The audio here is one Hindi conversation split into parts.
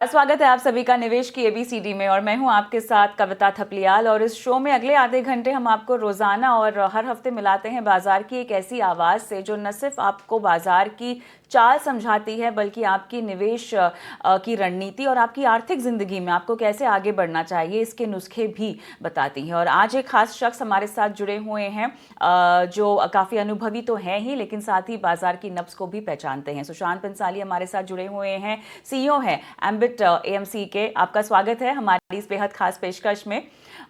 स्वागत है आप सभी का निवेश की एबीसीडी में। और मैं हूं आपके साथ कविता थपलियाल। और इस शो में अगले आधे घंटे हम आपको रोजाना और हर हफ्ते मिलाते हैं बाजार की एक ऐसी आवाज से जो न सिर्फ आपको बाजार की चाल समझाती है बल्कि आपकी निवेश की रणनीति और आपकी आर्थिक जिंदगी में आपको कैसे आगे बढ़ना चाहिए इसके नुस्खे भी बताती है। और आज एक खास शख्स हमारे साथ जुड़े हुए हैं जो काफी अनुभवी तो हैं ही लेकिन साथ ही बाजार की नब्ज को भी पहचानते हैं। सुशांत पंसाली हमारे साथ जुड़े हुए हैं, सीईओ हैं एम्बिट एएमसी के। आपका स्वागत है हमारी इस बेहद खास पेशकश में।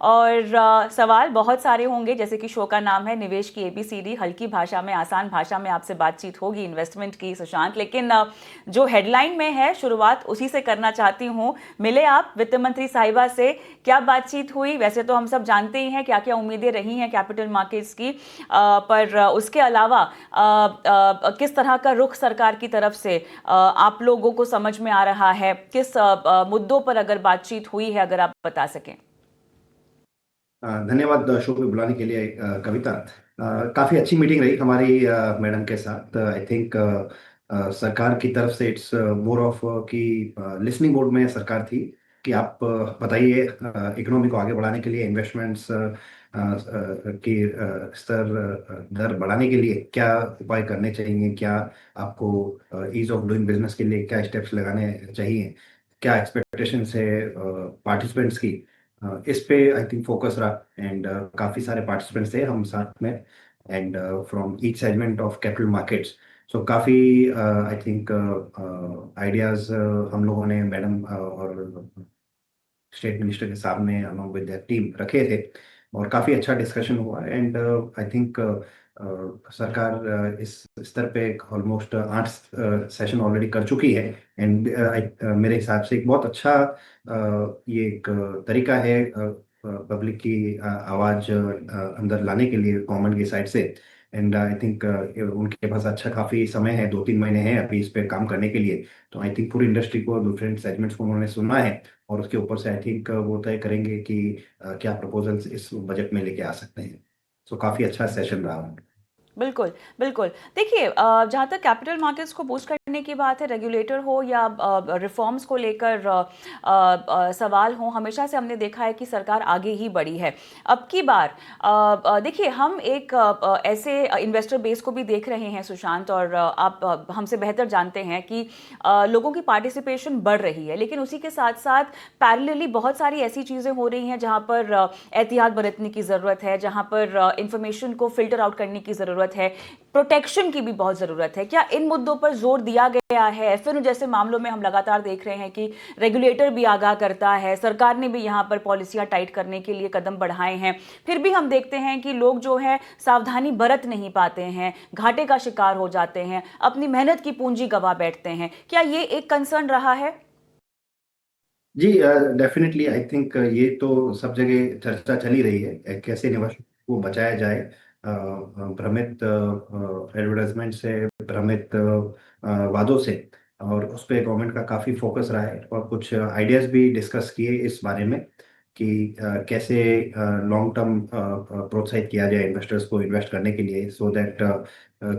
और सवाल बहुत सारे होंगे, जैसे कि शो का नाम है निवेश की एबीसीडी, हल्की भाषा में आसान भाषा में आपसे बातचीत होगी इन्वेस्टमेंट की सुशांत। लेकिन जो हेडलाइन में है शुरुआत उसी से करना चाहती हूँ। मिले आप वित्त मंत्री साहिबा से, क्या बातचीत हुई? वैसे तो हम सब जानते ही हैं क्या क्या उम्मीदें रही हैं कैपिटल मार्केट्स की, पर उसके अलावा किस तरह का रुख सरकार की तरफ से आप लोगों को समझ में आ रहा है, किस मुद्दों पर अगर बातचीत हुई है, अगर आप बता सकें। धन्यवाद शो पे बुलाने के लिए कविता। काफ़ी अच्छी मीटिंग रही हमारी मैडम के साथ। आई थिंक सरकार की तरफ से इट्स मोर ऑफ कि लिसनिंग मोड में सरकार थी कि आप बताइए इकोनॉमी को आगे बढ़ाने के लिए इन्वेस्टमेंट्स की स्तर दर बढ़ाने के लिए क्या उपाय करने चाहिए, क्या आपको ईज ऑफ डूइंग बिजनेस के लिए क्या स्टेप्स लगाने चाहिए, क्या एक्सपेक्टेशंस है पार्टिसिपेंट्स की। इस पे आई थिंक फोकस रहा एंड काफ़ी सारे पार्टिसिपेंट्स थे हम साथ में and from each segment of capital markets. So काफ़ी आई थिंक आइडियाज़ हम लोगों ने मैडम और स्टेट मिनिस्टर के सामने अलॉन्ग विद देयर टीम रखे थे और काफ़ी अच्छा डिस्कशन हुआ एंड आई थिंक सरकार इस स्तर पे ऑलमोस्ट 8 सेशन ऑलरेडी कर चुकी है एंड मेरे हिसाब से एक बहुत अच्छा ये एक तरीका है पब्लिक की आवाज़ अंदर लाने के लिए गवर्नमेंट की साइड से। एंड आई थिंक उनके पास अच्छा काफ़ी समय है, 2-3 महीने हैं अभी इस पे काम करने के लिए। तो आई थिंक पूरी इंडस्ट्री को डिफरेंट सेगमेंट्स को उन्होंने सुना है और उसके ऊपर से आई थिंक वो तय करेंगे कि क्या प्रपोजल्स इस बजट में लेके आ सकते हैं। सो काफ़ी अच्छा सेशन रहा। बिल्कुल, बिल्कुल। देखिए, जहाँ तक कैपिटल मार्केट्स को बूस्ट करने की बात है, रेगुलेटर हो या रिफॉर्म्स को लेकर सवाल हो, हमेशा से हमने देखा है कि सरकार आगे ही बढ़ी है। अब की बार देखिए, हम एक ऐसे इन्वेस्टर बेस को भी देख रहे हैं सुशांत, और आप हमसे बेहतर जानते हैं कि लोगों की पार्टिसिपेशन बढ़ रही है, लेकिन उसी के साथ साथ पैरेलली बहुत सारी ऐसी चीज़ें हो रही हैं जहाँ पर एहतियात बरतने की ज़रूरत है, जहाँ पर इंफॉर्मेशन को फिल्टर आउट करने की ज़रूरत है, प्रोटेक्शन की भी बहुत ज़रूरत है। क्या इन मुद्दों पर जोर दिया गया है? एफएनओ जैसे मामलों में हम लगातार देख रहे हैं कि रेगुलेटर भी आगाह करता है, सरकार ने भी यहाँ पर पॉलिसियाँ टाइट करने के लिए कदम बढ़ाए हैं, फिर भी हम देखते हैं कि लोग जो है सावधानी बरत नहीं पाते हैं, घाटे का शिकार हो जाते हैं, अपनी मेहनत की पूंजी गंवा बैठते हैं। क्या ये एक कंसर्न रहा है? जी डेफिनेटली आई थिंक ये तो सब जगह चर्चा चली रही है कैसे निवेश को बचाया जाए भ्रमित एडवर्टाइजमेंट से, भ्रमित वादों से। और उस पे गवर्नमेंट का काफ़ी फोकस रहा है और कुछ आइडियाज़ भी डिस्कस किए इस बारे में कि कैसे लॉन्ग टर्म प्रोत्साहित किया जाए इन्वेस्टर्स को इन्वेस्ट करने के लिए सो दैट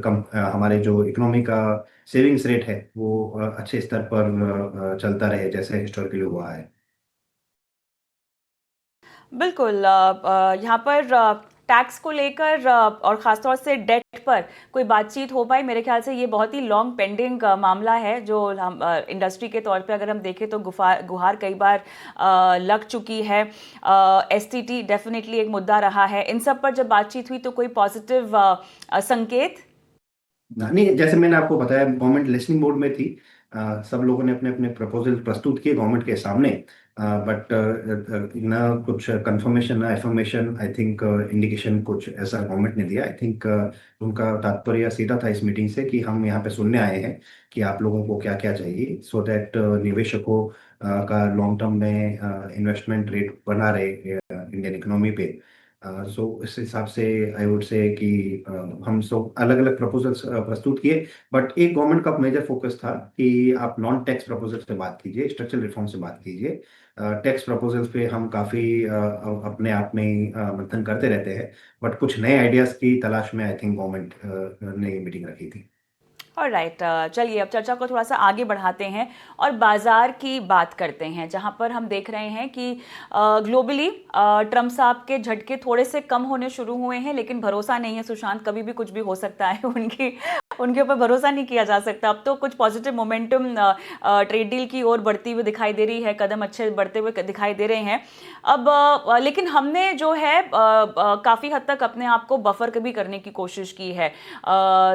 कम हमारे जो इकोनॉमी का सेविंग्स रेट है वो अच्छे स्तर पर चलता रहे जैसे हिस्टोरिकली हुआ है। बिल्कुल। यहाँ पर टैक्स को लेकर और ख़ासतौर से डेट पर कोई बातचीत हो पाई? मेरे ख्याल से ये बहुत ही लॉन्ग पेंडिंग मामला है जो हम इंडस्ट्री के तौर पे अगर हम देखें तो गुहार कई बार लग चुकी है। एसटीटी डेफिनेटली एक मुद्दा रहा है। इन सब पर जब बातचीत हुई तो कोई पॉजिटिव संकेत? नहीं, जैसे मैंने आपको बताया गवर्नमेंट लिसनिंग मोड में थी। सब लोगों ने अपने अपने प्रपोजल प्रस्तुत किए गवर्नमेंट के सामने बट ना कुछ कंफर्मेशन ना एफर्मेशन आई थिंक इंडिकेशन कुछ ऐसा गवर्नमेंट ने दिया। आई थिंक उनका तात्पर्य सीधा था इस मीटिंग से कि हम यहाँ पे सुनने आए हैं कि आप लोगों को क्या क्या चाहिए सो दैट निवेशकों का लॉन्ग टर्म में इन्वेस्टमेंट रेट बना रहे इंडियन इकोनॉमी पे। सो इस हिसाब से आई वुड से कि हम सब अलग अलग प्रपोजल्स प्रस्तुत किए बट एक गवर्नमेंट का मेजर फोकस था कि आप नॉन टैक्स प्रपोजल से बात कीजिए, स्ट्रक्चरल रिफॉर्म से बात कीजिए। टैक्स प्रपोजल्स पे हम काफ़ी अपने आप में ही, मंथन करते रहते हैं बट कुछ नए आइडियाज़ की तलाश में आई थिंक गवर्नमेंट ने मीटिंग रखी थी। ऑलराइट, चलिए अब चर्चा को थोड़ा सा आगे बढ़ाते हैं और बाजार की बात करते हैं, जहां पर हम देख रहे हैं कि ग्लोबली ट्रम्प साहब के झटके थोड़े से कम होने शुरू हुए हैं, लेकिन भरोसा नहीं है सुशांत, कभी भी कुछ भी हो सकता है। उनकी उनके ऊपर भरोसा नहीं किया जा सकता। अब तो कुछ पॉजिटिव मोमेंटम ट्रेड डील की ओर बढ़ती हुई दिखाई दे रही है, कदम अच्छे बढ़ते हुए दिखाई दे रहे हैं। अब लेकिन हमने जो है काफ़ी हद तक अपने आप को बफर भी करने की कोशिश की है।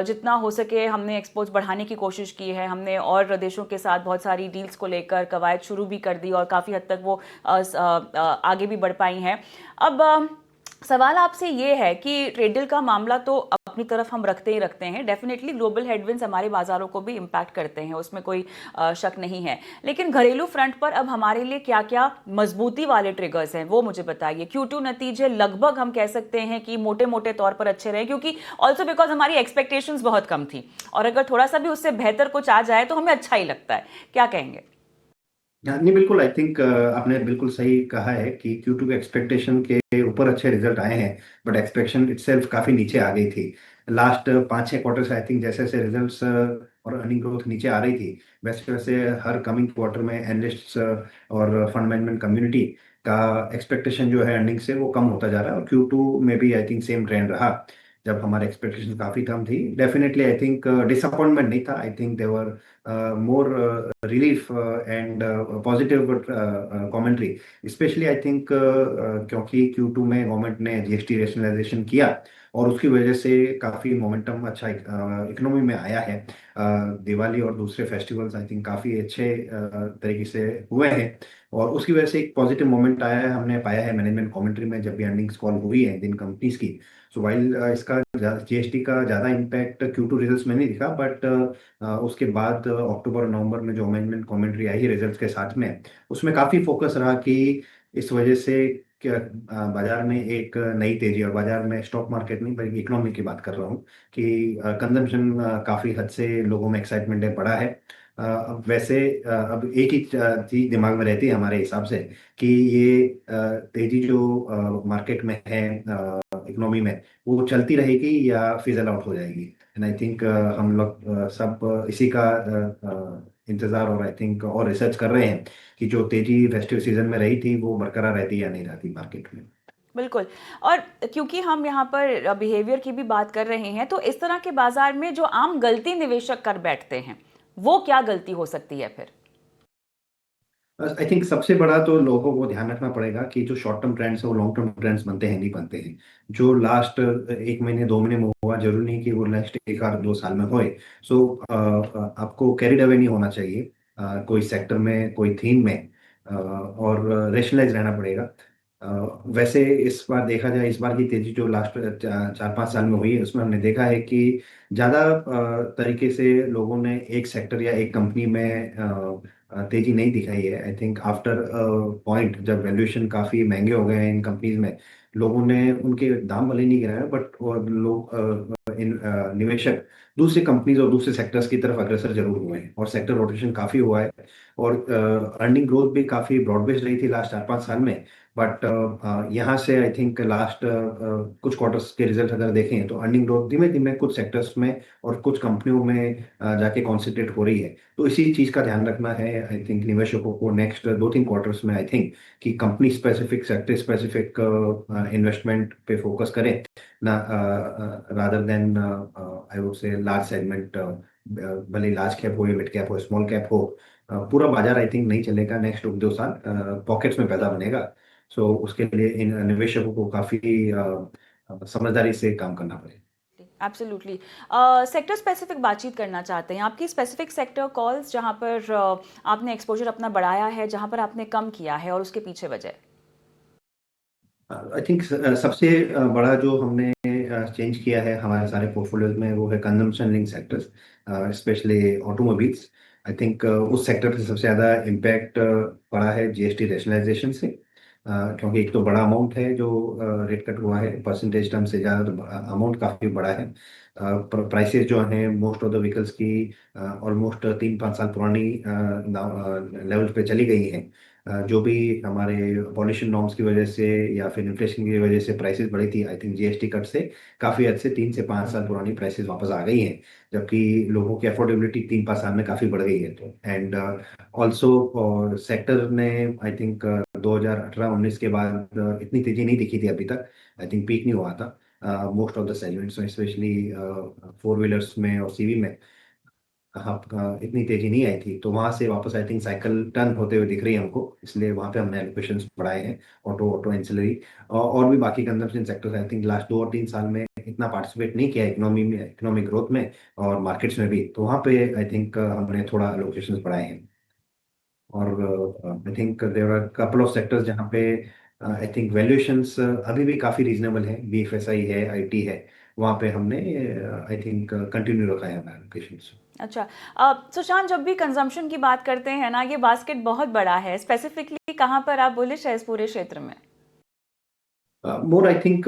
जितना हो सके हमने एक्सपोर्ट्स बढ़ाने की कोशिश की है। हमने और देशों के साथ बहुत सारी डील्स को लेकर कवायद शुरू भी कर दी और काफ़ी हद तक वो आगे भी बढ़ पाई हैं। अब सवाल आपसे ये है कि ट्रेड डील का मामला तो अपनी तरफ हम रखते ही रखते हैं, डेफिनेटली ग्लोबल हेडविंड्स हमारे बाजारों को भी इम्पैक्ट करते हैं, उसमें कोई शक नहीं है। लेकिन घरेलू फ्रंट पर अब हमारे लिए क्या क्या मजबूती वाले ट्रिगर्स हैं वो मुझे बताइए। Q2 नतीजे लगभग हम कह सकते हैं कि मोटे मोटे तौर पर अच्छे रहे, क्योंकि ऑल्सो बिकॉज हमारी एक्सपेक्टेशंस बहुत कम थी, और अगर थोड़ा सा भी उससे बेहतर कुछ आ जाए तो हमें अच्छा ही लगता है। क्या कहेंगे? नहीं, बिल्कुल। आई थिंक आपने बिल्कुल सही कहा है कि Q2 के एक्सपेक्टेशन के ऊपर अच्छे रिजल्ट आए हैं, बट एक्सपेक्टेशन इटसेल्फ काफी नीचे आ गई थी। लास्ट 5-6 क्वार्टर से आई थिंक जैसे जैसे रिजल्ट्स और अर्निंग ग्रोथ नीचे आ रही थी, वैसे वैसे हर कमिंग क्वार्टर में एनालिस्ट्स और फंड मैनेजमेंट कम्युनिटी का एक्सपेक्टेशन जो है अर्निंग से वो कम होता जा रहा है। और Q2 में भी आई थिंक सेम ट्रेंड रहा, जब हमारे एक्सपेक्टेशन काफी कम थी। डेफिनेटली आई थिंक डिसअपॉइंटमेंट नहीं था, I think there more relief and positive commentary, especially I think क्योंकि Q2 में गवर्नमेंट ने जीएसटी रेशनलाइजेशन किया और उसकी वजह से काफ़ी मोमेंटम अच्छा इकोनॉमी में आया है। दिवाली और दूसरे फेस्टिवल्स आई थिंक काफ़ी अच्छे तरीके से हुए हैं, और उसकी वजह से एक पॉजिटिव मोमेंट आया है, हमने पाया है मैनेजमेंट कमेंट्री में जब भी अर्निंग्स कॉल हुई है इन कंपनीज की। सो वाइल इसका जीएसटी का ज़्यादा इम्पैक्ट Q2 रिजल्ट्स में नहीं दिखा, बट उसके बाद अक्टूबर और नवंबर में जो मैनेजमेंट कमेंट्री आई है रिजल्ट्स के साथ में, उसमें काफ़ी फोकस रहा कि इस वजह से क्या बाजार में एक नई तेजी, और बाजार में स्टॉक मार्केट नहीं बल्कि इकोनॉमी की बात कर रहा हूँ, कि कंजम्पशन काफ़ी हद से लोगों में एक्साइटमेंट है बढ़ा है। अब वैसे अब एक ही चीज दिमाग में रहती है हमारे हिसाब से, कि ये तेजी जो मार्केट में है इकोनॉमी में, वो चलती रहेगी या फिजल आउट हो जाएगी। एंड आई थिंक हम लोग सब इसी का इंतजार और आई थिंक और रिसर्च कर रहे हैं कि जो तेजी फेस्टिव सीजन में रही थी वो बरकरार रहती या नहीं रहती मार्केट में। बिल्कुल। और क्योंकि हम यहाँ पर बिहेवियर की भी बात कर रहे हैं, तो इस तरह के बाजार में जो आम गलती निवेशक कर बैठते हैं, वो क्या गलती हो सकती है फिर? आई थिंक सबसे बड़ा तो लोगों को ध्यान रखना पड़ेगा कि जो शॉर्ट टर्म ट्रेंड्स है वो लॉन्ग टर्म ट्रेंड्स बनते हैं नहीं बनते हैं। जो लास्ट 1 महीने 2 महीने में हुआ, जरूरी नहीं कि वो नेक्स्ट 1 और 2 साल में होए। सो आपको कैरिड अवे नहीं होना चाहिए कोई सेक्टर में कोई थीम में, और रेशनलाइज रहना पड़ेगा। वैसे इस बार देखा जाए, इस बार की तेजी जो लास्ट 4-5 साल में हुई है, उसमें हमने देखा है कि ज़्यादा तरीके से लोगों ने एक सेक्टर या एक कंपनी में तेजी नहीं दिखाई है। आई थिंक आफ्टर पॉइंट जब वैल्यूएशन काफ़ी महंगे हो गए हैं इन कंपनीज में, लोगों ने उनके दाम भले नहीं गिराए, बट लोग निवेशक दूसरी कंपनीज और दूसरे सेक्टर्स की तरफ अग्रसर जरूर हुए हैं, और सेक्टर रोटेशन काफ़ी हुआ है। और अर्निंग ग्रोथ भी काफ़ी ब्रॉड बेस्ड रही थी लास्ट 4-5 साल में। बट यहाँ से आई थिंक लास्ट कुछ क्वार्टर्स के रिजल्ट अगर देखें, तो अर्निंग ग्रोथ धीमे धीमे कुछ सेक्टर्स में और कुछ कंपनियों में जाके कॉन्सेंट्रेट हो रही है। तो इसी चीज़ का ध्यान रखना है आई थिंक निवेशकों को नेक्स्ट 2-3 क्वार्टर्स में। आई थिंक कि company specific sector specific investment पे फोकस करें, ना rather than I would say large segment, भले लार्ज कैप हो या मिड कैप हो स्मॉल कैप हो। पूरा बाजार आई थिंक नहीं चलेगा नेक्स्ट 2 साल, पॉकेट्स में पैदा बनेगा। सो उसके लिए इन निवेशकों को काफी समझदारी से काम करना पड़ेगा। एब्सोल्युटली। सेक्टर स्पेसिफिक बातचीत करना चाहते हैं, आपकी स्पेसिफिक सेक्टर कॉल्स जहाँ पर आपने एक्सपोजर अपना बढ़ाया है, जहाँ पर आपने कम किया है, और उसके पीछे वजह? आई थिंक सबसे बड़ा जो हमने चेंज किया है हमारे सारे पोर्टफोलियोज में, वो है consumption link sectors, specially automobiles. I think उस सेक्टर से सबसे ज़्यादा इम्पैक्ट पड़ा है जीएसटी रैशनलाइजेशन से, क्योंकि एक तो बड़ा अमाउंट है जो रेट कट हुआ है, परसेंटेज टर्म से ज़्यादा अमाउंट काफ़ी बड़ा है। प्राइसेस जो हैं मोस्ट ऑफ द व्हीकल्स की ऑलमोस्ट 3-5 साल पुरानी लेवल पे चली गई हैं। जो भी हमारे पॉल्यूशन नॉर्म्स की वजह से या फिर इन्फ्लेशन की वजह से प्राइसेस बढ़ी थी, आई थिंक जीएसटी कट से काफ़ी हद से 3 से 5 साल पुरानी प्राइसेस वापस आ गई हैं। जबकि लोगों की अफोर्डेबिलिटी 3-5 साल में काफ़ी बढ़ गई है। तो एंड ऑल्सो सेक्टर ने आई थिंक 2018-19 के बाद इतनी तेजी नहीं दिखी थी अभी तक। आई थिंक पीक नहीं हुआ था मोस्ट ऑफ द सेगमेंट्स में, स्पेशली फोर व्हीलर्स में और सीवी में। हाँ, इतनी तेजी नहीं आई थी, तो वहां से वापस आई थिंक साइकिल टर्न होते हुए दिख रही है हमको, इसलिए वहां पे हमने एलोकेशंस बढ़ाए हैं। ऑटो एंसिलरी और भी बाकी consumption sectors I think last 2 और 3 साल में इतना पार्टिसिपेट नहीं किया इकोनॉमी में, इकोनॉमिक ग्रोथ में और मार्केट्स में भी। तो वहां पे आई थिंक हमने थोड़ा एलोकेशंस बढ़ाए हैं। और I think there are couple of sectors जहाँ पे आई थिंक वैल्यूएशंस अभी भी काफ़ी रीजनेबल है, बीएफएसआई है, आईटी है। वहाँ पे हमने आई थिंक कंटिन्यू रखा है हमारा एलोकेशंस। अच्छा, सुशांत, जब भी कंजम्पशन की बात करते हैं ना, ये बास्केट बहुत बड़ा है। स्पेसिफिकली कहाँ पर आप बुलिश है इस पूरे क्षेत्र में? मोर आई थिंक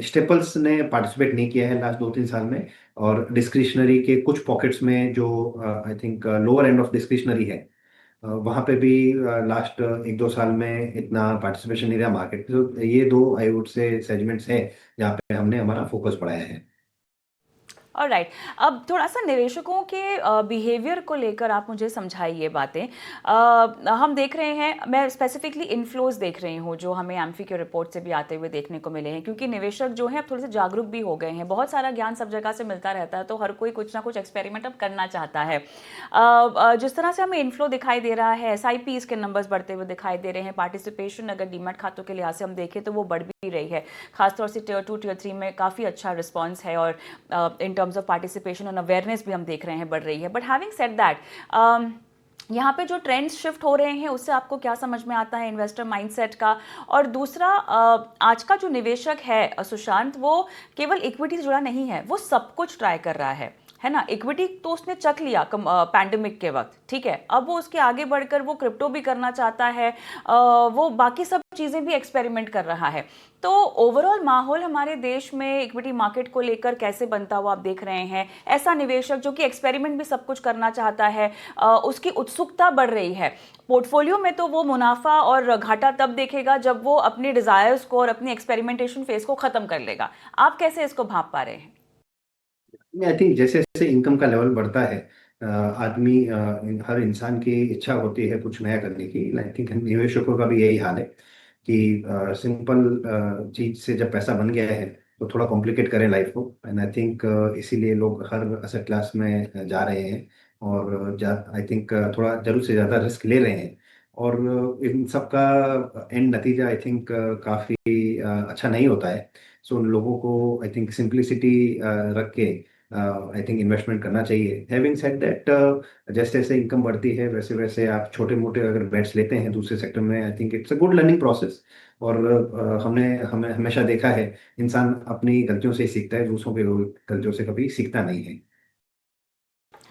स्टेपल्स ने पार्टिसिपेट नहीं किया है लास्ट 2-3 साल में। और डिस्क्रिशनरी के कुछ पॉकेट्स में जो I think lower end of discretionary है, वहाँ पे भी लास्ट 1-2 साल में इतना पार्टिसिपेशन नहीं रहा मार्केट। तो ये दो आई वुड से सेगमेंट्स हैं जहाँ पे हमने हमारा फोकस बढ़ाया है। ऑलराइट, अब थोड़ा सा निवेशकों के बिहेवियर को लेकर आप मुझे समझाइए बातें। हम देख रहे हैं, मैं स्पेसिफिकली इनफ्लोज देख रही हूँ जो हमें एम्फी के रिपोर्ट से भी आते हुए देखने को मिले हैं, क्योंकि निवेशक जो हैं अब थोड़े से जागरूक भी हो गए हैं। बहुत सारा ज्ञान सब जगह से मिलता रहता है, तो हर कोई कुछ ना कुछ एक्सपेरिमेंट अब करना चाहता है। जिस तरह से हमें इनफ्लो दिखाई दे रहा है, एसआईपीज के नंबर्स बढ़ते हुए दिखाई दे रहे हैं, पार्टिसिपेशन अगर डीमैट खातों के लिहाज से हम देखें तो वो बढ़ भी रही है। खासतौर से टियर 2 टियर 3 में काफ़ी अच्छा रिस्पॉन्स है, और इन टर्म्स ऑफ पार्टिसिपेशन और अवेयरनेस भी हम देख रहे हैं बढ़ रही है। बट हैविंग सेड दैट, यहाँ पे जो ट्रेंड्स शिफ्ट हो रहे हैं उससे आपको क्या समझ में आता है इन्वेस्टर माइंडसेट का? और दूसरा, आज का जो निवेशक है सुशांत, वो केवल इक्विटी से जुड़ा नहीं है, वो सब कुछ ट्राई कर रहा है ना। इक्विटी तो उसने चख लिया पैंडेमिक के वक्त, ठीक है। अब वो उसके आगे बढ़कर वो क्रिप्टो भी करना चाहता है, वो बाकी सब चीज़ें भी एक्सपेरिमेंट कर रहा है। तो ओवरऑल माहौल हमारे देश में इक्विटी मार्केट को लेकर कैसे बनता हुआ आप देख रहे हैं? ऐसा निवेशक जो कि एक्सपेरिमेंट भी सब कुछ करना चाहता है, उसकी उत्सुकता बढ़ रही है। पोर्टफोलियो में तो वो मुनाफा और घाटा तब देखेगा जब वो अपनी डिजायर्स को और अपनी एक्सपेरिमेंटेशन फेज को खत्म कर लेगा। आप कैसे इसको भाप पा रहे हैं? आई थिंक जैसे जैसे इनकम का लेवल बढ़ता है, आदमी हर इंसान की इच्छा होती है कुछ नया करने की। आई थिंक निवेशकों का भी यही हाल है कि सिंपल चीज से जब पैसा बन गया है तो थोड़ा कॉम्प्लिकेट करें लाइफ को। एंड आई थिंक इसीलिए लोग हर असेट क्लास में जा रहे हैं और आई थिंक थोड़ा जरूर से ज़्यादा रिस्क ले रहे हैं। और इन सब का एंड नतीजा आई थिंक काफ़ी अच्छा नहीं होता है। सो उन लोगों को आई थिंक सिंप्लिसिटी रख के आई थिंक इन्वेस्टमेंट करना चाहिए। हैविंग सेड दैट, जैसे जैसे इनकम बढ़ती है वैसे वैसे आप छोटे मोटे अगर बेट्स लेते हैं दूसरे सेक्टर में, I think it's a good learning process. और हमने हमें हमेशा देखा है इंसान अपनी गलतियों से ही सीखता है, दूसरों की गलतियों से कभी सीखता नहीं है।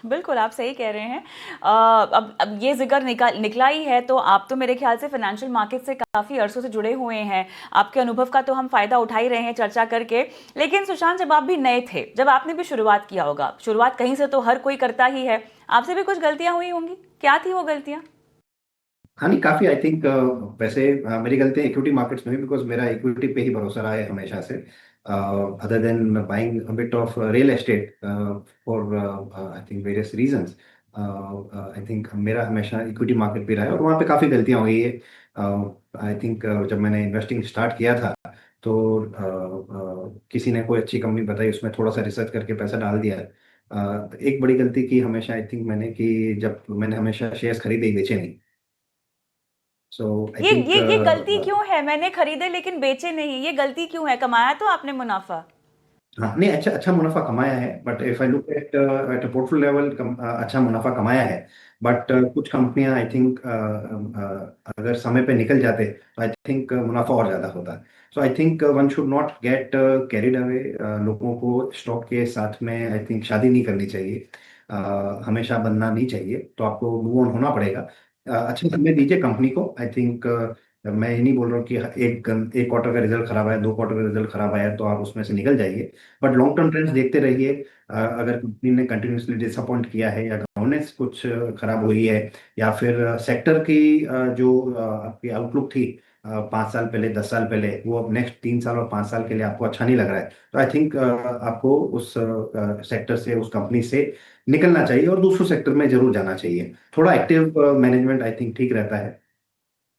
बिल्कुल, आप सही कह रहे हैं। अब ये जिक्र निकला ही है, तो आप तो मेरे ख्याल से फाइनेंशियल मार्केट से काफ़ी अरसों से जुड़े हुए हैं। आपके अनुभव का तो हम फ़ायदा उठा ही रहे हैं चर्चा करके। लेकिन सुशांत, जब आप भी नए थे, जब आपने भी शुरुआत किया होगा, शुरुआत कहीं से तो हर कोई करता ही है, आपसे भी कुछ गलतियां हुई होंगी। क्या थी वो गलतियां? हाँ नहीं, काफी आई थिंक वैसे मेरी गलतियाँ इक्विटी मार्केट्स में भी, बिकॉज मेरा इक्विटी पे ही भरोसा रहा है हमेशा से। Other than buying a bit of real estate for I think various reasons, I think मेरा हमेशा इक्विटी मार्केट पे रहा है और वहाँ पे काफ़ी गलतियाँ हुई है। आई थिंक जब मैंने इन्वेस्टिंग स्टार्ट किया था तो किसी ने कोई अच्छी कंपनी बताई, उसमें थोड़ा सा रिसर्च करके पैसा डाल दिया। एक बड़ी गलती की हमेशा आई थिंक मैंने, कि जब मैंने हमेशा शेयर्स खरीदे ही बेचे नहीं। सो आई ये थिंक ये ये गलती क्यों है? मैंने खरीदे लेकिन बेचे नहीं, ये गलती क्यों है? कमाया तो आपने मुनाफा। हाँ नहीं, अच्छा अच्छा मुनाफा कमाया है, but if I look at at a portfolio level, अच्छा मुनाफा कमाया है। बट कुछ कंपनियां आई थिंक अगर समय पे निकल जाते तो आई थिंक मुनाफा और ज्यादा होता। So I think one should not get carried away. लोगों को स्टॉक के साथ में आई थिंक शादी नहीं करनी चाहिए, हमेशा बनना नहीं चाहिए। तो आपको मूव ऑन होना पड़ेगा। अच्छा समय दीजिए कंपनी को। आई थिंक मैं ये नहीं बोल रहा हूँ कि एक क्वार्टर का रिजल्ट खराब आया, 2 क्वार्टर का रिजल्ट खराब आया तो आप उसमें से निकल जाइए, बट लॉन्ग टर्म ट्रेंड्स देखते रहिए। अगर कंपनी ने कंटिन्यूसली डिसअपॉइंट किया है, या गवर्नेंस कुछ खराब हुई है, या फिर सेक्टर की जो आपकी आउटलुक थी 5 साल पहले, 10 साल पहले, वो अब नेक्स्ट 3 साल और 5 साल के लिए आपको अच्छा नहीं लग रहा है, तो आई थिंक आपको उस सेक्टर से, उस कंपनी से निकलना चाहिए और दूसरे सेक्टर में जरूर जाना चाहिए। थोड़ा एक्टिव मैनेजमेंट आई थिंक ठीक रहता है,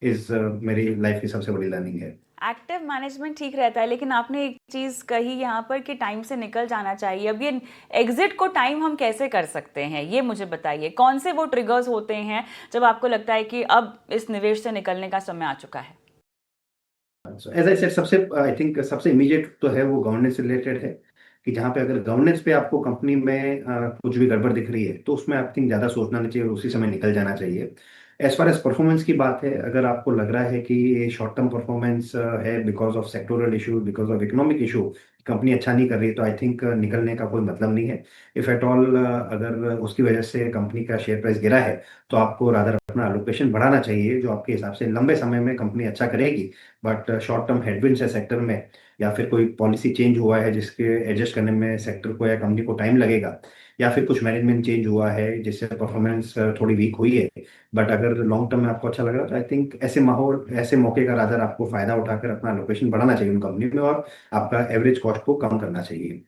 इस मेरी लाइफ की सबसे बड़ी लर्निंग है। एक्टिव मैनेजमेंट ठीक रहता है, लेकिन आपने एक चीज़ कही यहाँ पर कि टाइम से निकल जाना चाहिए। अब ये एग्जिट को टाइम हम कैसे कर सकते हैं, ये मुझे बताइए। कौन से वो ट्रिगर्स होते हैं जब आपको लगता है कि अब इस निवेश से निकलने का समय आ चुका है? एज आई सेड, सबसे आई थिंक सबसे इमीडिएट तो है वो गवर्नेंस से रिलेटेड है, कि जहाँ पे अगर गवर्नेंस पे आपको कंपनी में कुछ भी गड़बड़ दिख रही है, तो उसमें आई थिंक ज़्यादा सोचना नहीं चाहिए और उसी समय निकल जाना चाहिए। एज फार एज परफॉर्मेंस की बात है, अगर आपको लग रहा है कि ये शॉर्ट टर्म परफॉर्मेंस है because of sectoral issue, because of economic issue, company अच्छा नहीं कर रही, तो आई थिंक निकलने का कोई मतलब नहीं है। इफ एट ऑल अगर उसकी वजह से कंपनी का शेयर प्राइस गिरा है, तो आपको रादर अपना एलोकेशन बढ़ाना चाहिए, जो आपके हिसाब से लंबे समय में कंपनी अच्छा करेगी। बट शॉर्ट टर्म हेडविंड्स है सेक्टर में, या फिर कोई पॉलिसी चेंज हुआ है जिसके एडजस्ट करने में सेक्टर को या कंपनी को टाइम लगेगा, या फिर कुछ मैनेजमेंट चेंज हुआ है जिससे परफॉर्मेंस थोड़ी वीक हुई है, बट अगर लॉन्ग टर्म में आपको अच्छा लग रहा है, तो आई थिंक ऐसे माहौल, ऐसे मौके का रादर आपको फायदा उठाकर अपना लोकेशन बढ़ाना चाहिए उन कंपनी में, और आपका एवरेज कॉस्ट को कम करना चाहिए।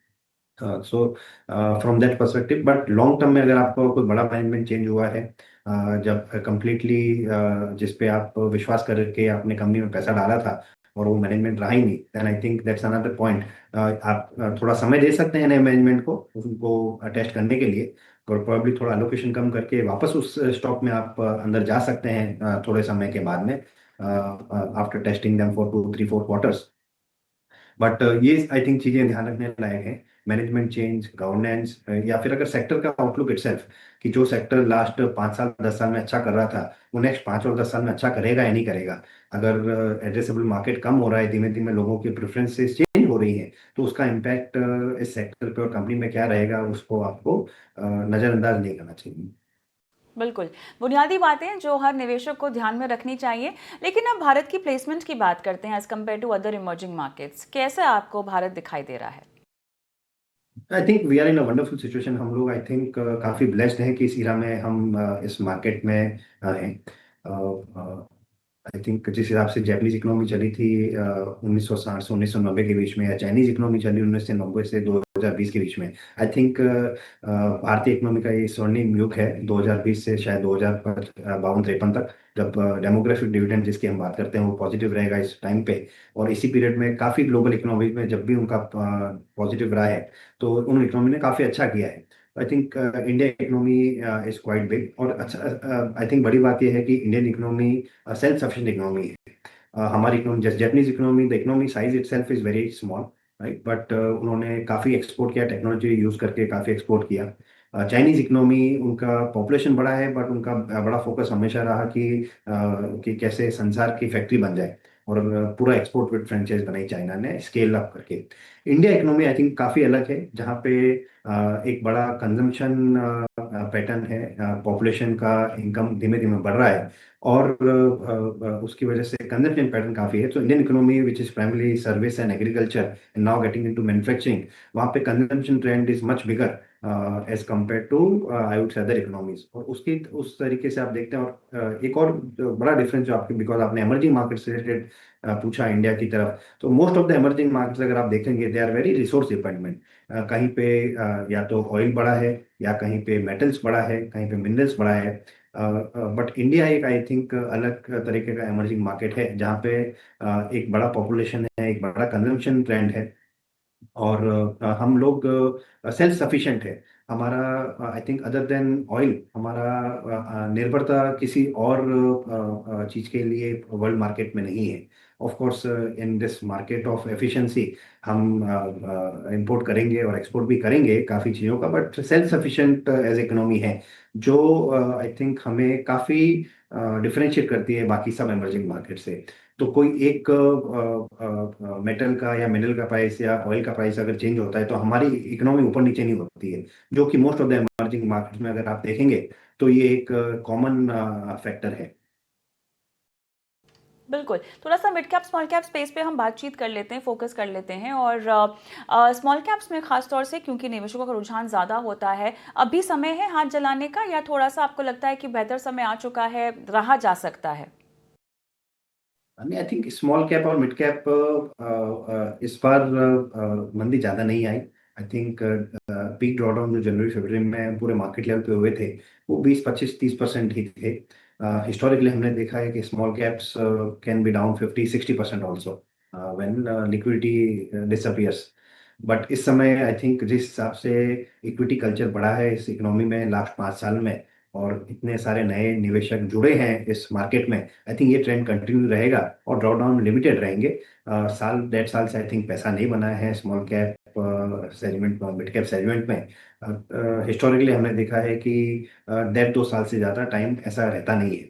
So from that perspective, but long term में अगर आपको कोई बड़ा मैनेजमेंट चेंज हुआ है, जब कंप्लीटली जिस पे आप विश्वास करके आपने कंपनी में पैसा डाला था और वो मैनेजमेंट रहा ही नहीं, then I think that's another point. आप थोड़ा समय दे सकते हैं नए मैनेजमेंट को, उनको टेस्ट करने के लिए, और प्रॉब्ली थोड़ा एलोकेशन कम करके वापस उस स्टॉक में आप अंदर जा सकते हैं थोड़े समय के बाद में, after testing them for 2 3 4 quarters. But ये आई थिंक चीजें ध्यान रखने लायक है, मैनेजमेंट चेंज, गवर्नेंस, या फिर अगर सेक्टर का आउटलुक इटसेल्फ, कि जो सेक्टर लास्ट 5 साल 10 साल में अच्छा कर रहा था, वो नेक्स्ट 5 और 10 साल में अच्छा करेगा या नहीं करेगा। अगर एड्रेसेबल मार्केट कम हो रहा है, धीमे धीमे लोगों की प्रेफरेंसेस चेंज हो रही हैं, तो उसका इम्पैक्ट इस सेक्टर पे और कंपनी में क्या रहेगा, उसको आपको नजरअंदाज नहीं करना चाहिए। बिल्कुल, बुनियादी बातें जो हर निवेशक को ध्यान में रखनी चाहिए। लेकिन अब भारत की प्लेसमेंट की बात करते हैं as compare to other emerging markets. कैसे आपको भारत दिखाई दे रहा है? I think we are in a wonderful situation. हम लोग आई थिंक काफी ब्लेस्ड हैं कि इस इरा में हम इस मार्केट में हैं। आई थिंक जिस हिसाब से जापानीज इकोनॉमी चली थी 1960 से 1990 के बीच में, या चाइनीज इकोनॉमी चली 1990 से 2020 के बीच में, आई थिंक भारतीय इकोनॉमी का ये स्वर्णिम युग है, 2020 से शायद 2052 53 तक, जब डेमोग्राफिक डिविडेंड जिसकी हम बात करते हैं वो पॉजिटिव रहेगा इस टाइम पे। और इसी पीरियड में काफी ग्लोबल इकोनॉमी में जब भी उनका पॉजिटिव रहा है, तो उन इकोनॉमी ने काफी अच्छा किया है। I think India economy is quite big, और अच्छा आई थिंक बड़ी बात यह है कि Indian economy self sufficient economy है। हमारी इकोनॉमी, जैसे Japanese economy, the economy size itself is very small, right, but उन्होंने काफ़ी एक्सपोर्ट किया, टेक्नोलॉजी यूज़ करके काफ़ी एक्सपोर्ट किया। चाइनीज इकोनॉमी, उनका पॉपुलेशन बड़ा है, बट उनका बड़ा फोकस हमेशा रहा कि कैसे संसार की फैक्ट्री बन जाए, और पूरा एक्सपोर्ट विद फ्रेंचाइज बनाई चाइना ने स्केल अप करके। इंडिया इकोनॉमी आई थिंक काफ़ी अलग है, जहाँ पे एक बड़ा कंजम्पशन पैटर्न है, पॉपुलेशन का इनकम धीमे धीमे बढ़ रहा है, और उसकी वजह से कंजम्पशन पैटर्न काफी है। तो Indian economy which is primarily service and agriculture and now getting into manufacturing, वहाँ पे consumption trend is much bigger as compare to I would say other economies. और उसकी उस तरीके से आप देखते हैं, और एक और जो बड़ा डिफरेंस जो आपके, बिकॉज आपने एमर्जिंग मार्केट से रिलेटेड पूछा इंडिया की तरफ, तो most of the emerging markets अगर आप देखेंगे, they are very resource dependent. कहीं पे या तो ऑयल बड़ा है, या कहीं पे मेटल्स बड़ा है, कहीं पे मिनरल्स बड़ा है। बट इंडिया एक आई थिंक अलग तरीके का इमर्जिंग मार्केट है, जहाँ पे एक बड़ा पॉपुलेशन है, एक बड़ा कंजम्पशन ट्रेंड है, और हम लोग सेल्फ सफिशिएंट है। हमारा I think other than oil, हमारा निर्भरता किसी और चीज के लिए वर्ल्ड मार्केट में नहीं है। Of course in this market of efficiency हम इंपोर्ट करेंगे और एक्सपोर्ट भी करेंगे काफ़ी चीज़ों का, but self sufficient as economy है, जो आई थिंक हमें काफ़ी डिफरेंशिएट करती है बाकी सब इमर्जिंग मार्केट से। तो कोई एक मेटल का या मिनरल का प्राइस या ऑयल का प्राइस अगर चेंज होता है, तो हमारी इकोनॉमी ऊपर नीचे नहीं होती है, जो कि most of the emerging markets में अगर आप देखेंगे, तो ये एक कॉमन फैक्टर है। बिल्कुल, थोड़ा-सा mid cap, small cap space पे हम बातचीत कर लेते हैं, फ़ोकस कर लेते हैं और स्मॉल कैप्स में ख़ास तौर से क्योंकि निवेशकों का रुझान ज़्यादा होता है, अभी समय है हाथ जलाने का या थोड़ा-सा आपको लगता है कि बेहतर समय आ चुका है, रहा जा सकता है? नहीं, आई थिंक स्मॉल कैप और मिड कैप इस बार मंदी ज़्यादा नहीं आई। आई थिंक पीक ड्रॉडाउन जो जनवरी फरवरी में पूरे मार्केट लेवल पे हुए थे वो 20-25-30% ही थे। हिस्टोरिकली हमने देखा है कि small caps can be down 50-60% also when liquidity disappears. But इस समय आई थिंक जिस हिसाब से इक्विटी कल्चर बढ़ा है इस इकोनॉमी में लास्ट 5 साल में, और इतने सारे नए निवेशक जुड़े हैं इस मार्केट में, आई थिंक ये ट्रेंड कंटिन्यू रहेगा और ड्रॉडाउन लिमिटेड रहेंगे। साल 1.5 साल से आई थिंक पैसा नहीं बना है स्मॉल कैप सेगमेंट में, मिड कैप सेगमेंट में। हिस्टोरिकली हमने देखा है कि 1.5-2 साल से ज़्यादा टाइम ऐसा रहता नहीं है।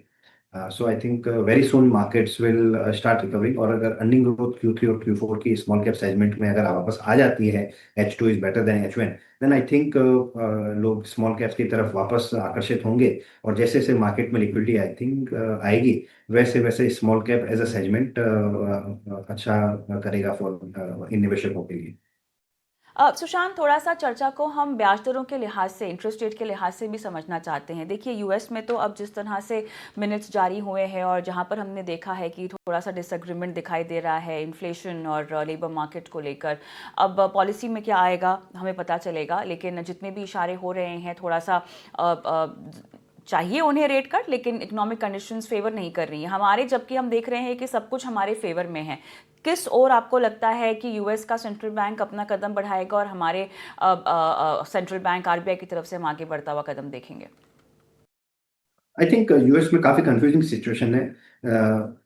So I think very soon markets will start recovering, और अगर अर्निंग ग्रोथ Q3 और Q4 की स्मॉल कैप सेगमेंट में अगर वापस आ जाती है, H2 is better than H1, then I think लोग स्मॉल कैप्स की तरफ वापस आकर्षित होंगे। और जैसे जैसे मार्केट में लिक्विडिटी आई थिंक आएगी, वैसे वैसे small cap as a segment अच्छा करेगा फॉर इन निवेशकों के लिए। सुशांत, थोड़ा-सा चर्चा को हम ब्याज दरों के लिहाज से, इंटरेस्ट रेट के लिहाज से भी समझना चाहते हैं। देखिए, यूएस में तो अब जिस तरह से मिनट्स जारी हुए हैं और जहाँ पर हमने देखा है कि थोड़ा-सा डिसएग्रीमेंट दिखाई दे रहा है इन्फ्लेशन और लेबर मार्केट को लेकर। अब पॉलिसी में क्या आएगा, हमें पता चलेगा, लेकिन जितने भी इशारे हो रहे हैं थोड़ा-सा चाहिए उन्हें रेट कट, लेकिन इकोनॉमिक कंडीशंस फेवर नहीं कर रही हैं हमारे, जबकि हम देख रहे हैं कि सब कुछ हमारे फेवर में है। किस ओर आपको लगता है कि यूएस का सेंट्रल बैंक अपना कदम बढ़ाएगा और हमारे सेंट्रल बैंक आरबीआई की तरफ से हम आगे बढ़ता हुआ कदम देखेंगे? आई थिंक यूएस में काफी कंफ्यूजिंग सिचुएशन है।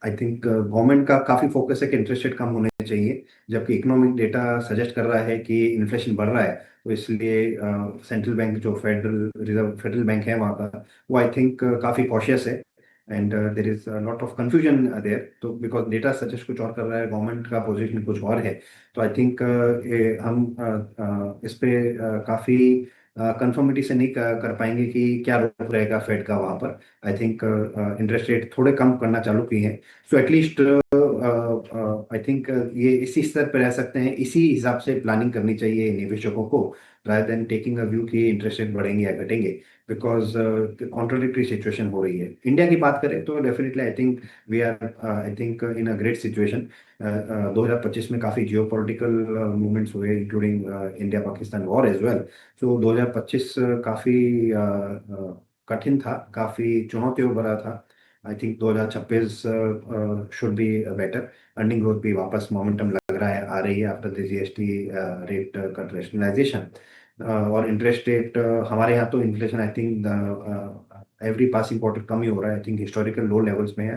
आई थिंक गवर्नमेंट का काफी फोकस है कि इंटरेस्ट रेट कम होने चाहिए, जबकि इकोनॉमिक डेटा सजेस्ट कर रहा है कि इन्फ्लेशन बढ़ रहा है। तो इसलिए सेंट्रल बैंक जो फेडरल बैंक है वहाँ का, वो आई थिंक काफी कॉशियस है। And there is lot of confusion there, तो बिकॉज डेटा सजेस्ट कुछ और कर रहा है, गवर्नमेंट का पोजीशन कुछ और है। तो आई थिंक हम इस पे काफी कंफर्मिटी से नहीं कर पाएंगे कि क्या रुख रहेगा फेड का वहां पर। आई थिंक इंटरेस्ट रेट थोड़े कम करना चालू किए हैं, सो एटलीस्ट आई थिंक ये इसी स्तर पर रह सकते हैं। इसी हिसाब से प्लानिंग करनी चाहिए निवेशकों को, rather then taking a view कि इंटरेस्ट रेट बढ़ेंगे या घटेंगे, बिकॉज कॉन्ट्रोडिक्टरी सिचुएशन हो रही है। इंडिया की बात करें तो definitely I think we are I think in a great situation. 2025 में काफी जियो पोलिटिकल मूवमेंट्स हुए, including India Pakistan war as well. तो 2025 काफी कठिन था, काफी चुनौतियों भरा था। I think 2026 should be better. Earning growth भी वापस मोमेंटम लग रहा है, आ रही है after the GST rate cut rationalisation. और इंटरेस्ट रेट हमारे यहाँ तो inflation I think every passing quarter कम ही हो रहा है। I think historical low levels में है।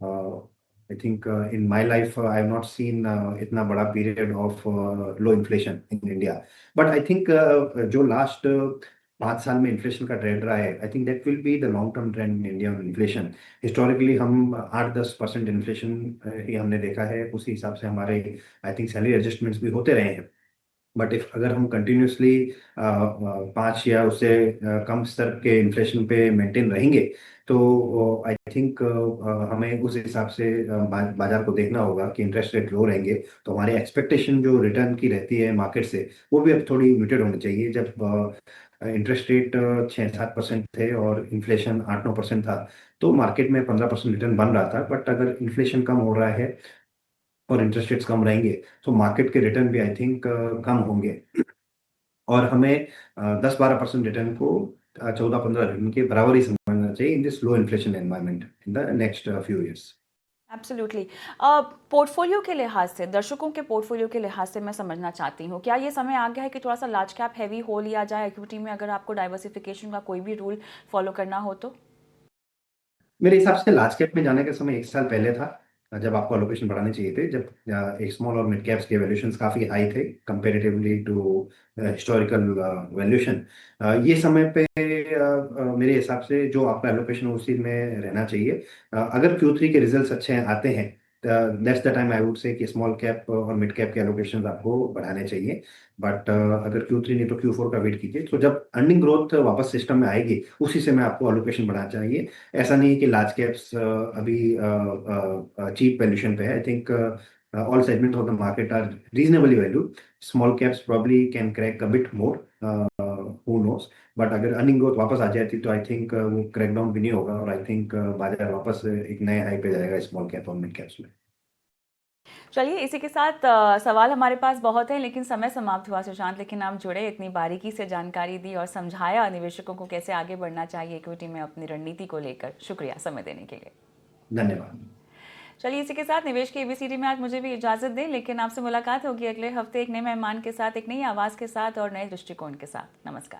I think in my life I have not seen इतना बड़ा period of low inflation in India. But I think जो लास्ट 5 साल में इन्फ्लेशन का ट्रेंड रहा है, I think that will be the long term trend in India on inflation. Historically हम 8-10% इन्फ्लेशन ही हमने देखा है, उसी हिसाब से हमारे आई थिंक सैलरी एडजस्टमेंट्स भी होते रहे हैं। बट इफ अगर हम कंटिन्यूसली 5 या उससे कम स्तर के इन्फ्लेशन पे मेंटेन रहेंगे, तो आई थिंक हमें उस हिसाब से बाजार को देखना होगा कि इंटरेस्ट रेट लो रहेंगे। तो हमारी एक्सपेक्टेशन जो रिटर्न की रहती है मार्केट से, वो भी अब थोड़ी म्यूटेड होनी चाहिए। जब इंटरेस्ट रेट 6-7% थे और इन्फ्लेशन 8-9% था, तो मार्केट में 15% रिटर्न बन रहा था। बट अगर इन्फ्लेशन कम हो रहा है और इंटरेस्ट रेट्स कम रहेंगे, तो मार्केट के रिटर्न भी आई थिंक कम होंगे। और हमें 10-12% रिटर्न को 14-15 रिटर्न के बराबर ही समझना चाहिए in this low inflation environment in the next few years. Absolutely. Portfolio के लिहाज से, दर्शकों के पोर्टफोलियो के लिहाज से मैं समझना चाहती हूँ, क्या ये समय आ गया है कि थोड़ा सा लार्ज कैप हैवी हो लिया जाए इक्विटी में, अगर आपको डाइवर्सिफिकेशन का कोई भी रूल फॉलो करना हो तो? मेरे हिसाब से लार्ज कैप में जाने का समय 1 साल पहले था, जब आपको एलोकेशन बढ़ाने चाहिए थे, जब एक स्मॉल और मिड कैप्स के वैल्यूएशंस काफी हाई थे कंपैरेटिवली टू हिस्टोरिकल वैल्यूएशन। ये समय पे मेरे हिसाब से जो आपका एलोकेशन उसी में रहना चाहिए। अगर Q3 के रिजल्ट्स अच्छे आते हैं that's the time I would से कि स्मॉल कैप और मिड कैप के एलोकेशन आपको बढ़ाने चाहिए। बट अगर Q3 नहीं तो Q4 का वेट कीजिए, तो जब अर्निंग ग्रोथ वापस सिस्टम में आएगी उसी से मैं आपको एलोकेशन बढ़ाना चाहिए। ऐसा नहीं है कि लार्ज कैप्स अभी चीप वैल्यूशन पे है। I think all segments of the market are reasonably valued. Small caps probably can crack a bit more. Who knows? But अगर अर्निंग ग्रोथ वापस आ जाती तो आई थिंक वो क्रैकडाउन भी नहीं होगा, और आई थिंक बाजार वापस एक नए हाई पे जाएगा स्मॉल कैप और मिड कैप्स में। चलिए, इसी के साथ सवाल हमारे पास बहुत है लेकिन समय समाप्त हुआ सुशांत। लेकिन आप जुड़े, इतनी बारीकी से जानकारी दी और समझाया निवेशकों को कैसे आगे बढ़ना चाहिए इक्विटी में अपनी रणनीति को लेकर। शुक्रिया समय देने के लिए। धन्यवाद। चलिए, इसी के साथ निवेश की एबीसीडी में आज मुझे भी इजाजत दें, लेकिन आपसे मुलाकात होगी अगले हफ्ते एक नए मेहमान के साथ, एक नई आवाज़ के साथ और नए दृष्टिकोण के साथ। नमस्कार।